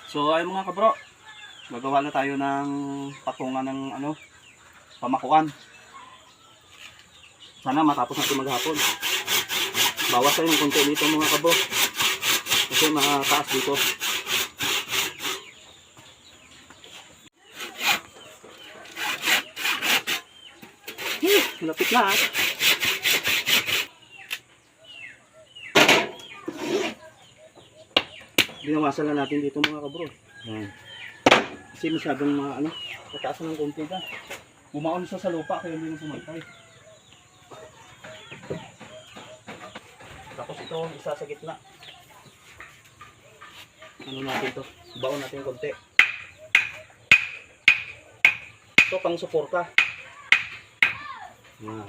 So ay mga kabro, gagawa na tayo ng patungan ng pamakuan. Sana matapos natin maghapon. Bawas tayo ng konti dito mga kabro. Kasi mataas dito. Malapit na ha. Binawasan na natin dito mga kabro. Kasi masyadong mataas ng konti na. Bumaon siya sa lupa kaya hindi na pumantay. Tapos ito isa sa gitna. Ano natin ito? Baon natin yung konti. Ito pang suporta. Yan.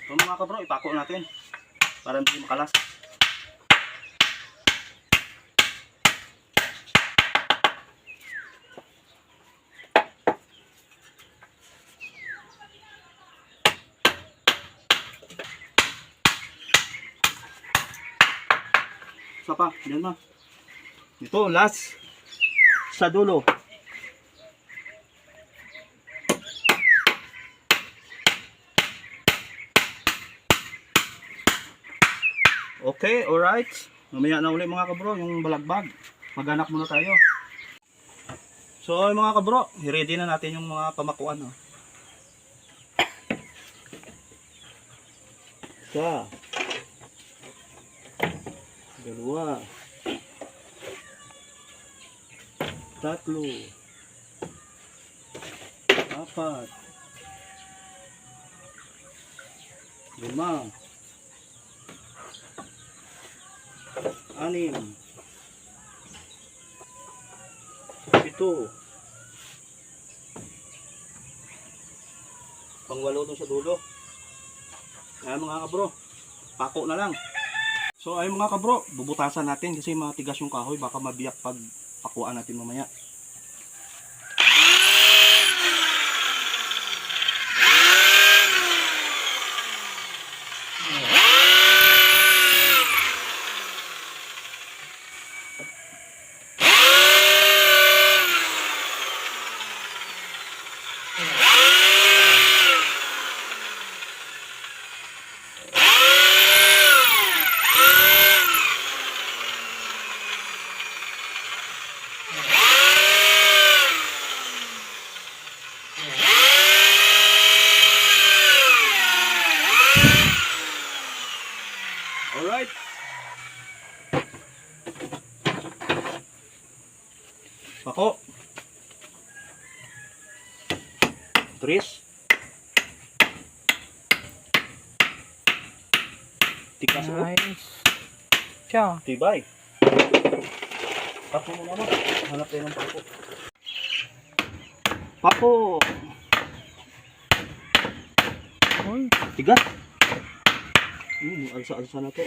Ito mga kabro, ipako natin para hindi makalas. Isa pa, yan na. Ito, last. Sa dulo. Okay, alright. Mamaya na ulit mga kabro, yung balagbag. Maghanap muna tayo. So mga kabro, ready na natin yung mga pamakuan. Isa. Dalawa. Tatlo. Apat. Lima. Anim. Pito. Pangwalo dun sa dulo. Ayan mga kabro, pako na lang. So ayun mga kabro, bubutasan natin kasi matigas yung kahoy, baka mabiyak pag pakuan natin mamaya. Alright. Pako. Tris. Tikas mo. Nice. Siya. Tibay. Pako mo naman. Hanap tayo ng pako. Pako. Uy. Tigas. Alsa-alsa na to.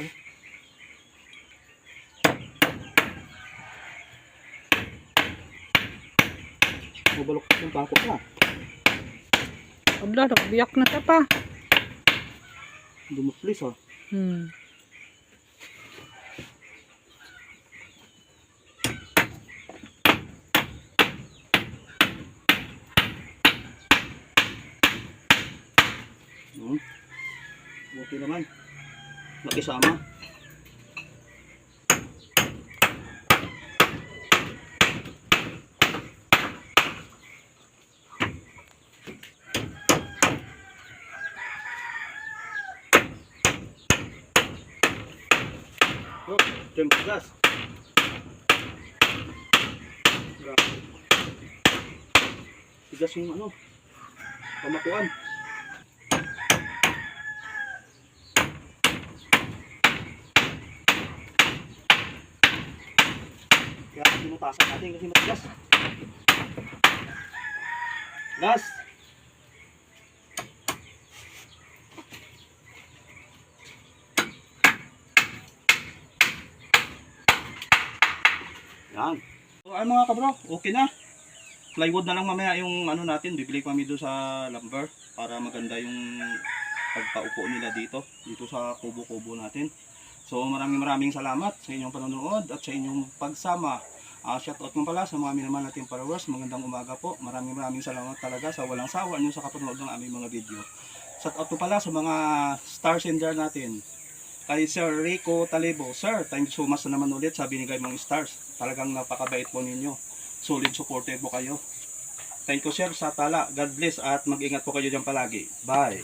Mabalok yung pako na. Abla, nakabiyak na ta pa. Dumuklis ha. Buti naman. Nakisama. Oh, tempo gas. Tigas yung pamakuan. Kaya pinutasan natin kasi matigas. Gas. Yan. So ay mga kabro, okay na. Plywood na lang mamaya yung natin, bibili kami doon sa lumber para maganda yung pagpaupo nila dito sa kubo-kubo natin. So maraming salamat sa inyong panonood at sa inyong pagsama. Shoutout mo pala sa mga minamahal nating followers. Magandang umaga po. Maraming salamat talaga sa walang sawa nyo sa kapanood ng aming mga video. Shoutout mo pala sa mga star sender natin. Kay Sir Rico Talibo. Sir, thank you so much na naman ulit sa binigay mong stars. Talagang napakabait po ninyo. Solid supporter po kayo. Thank you sir sa tala. God bless at mag-ingat po kayo dyan palagi. Bye.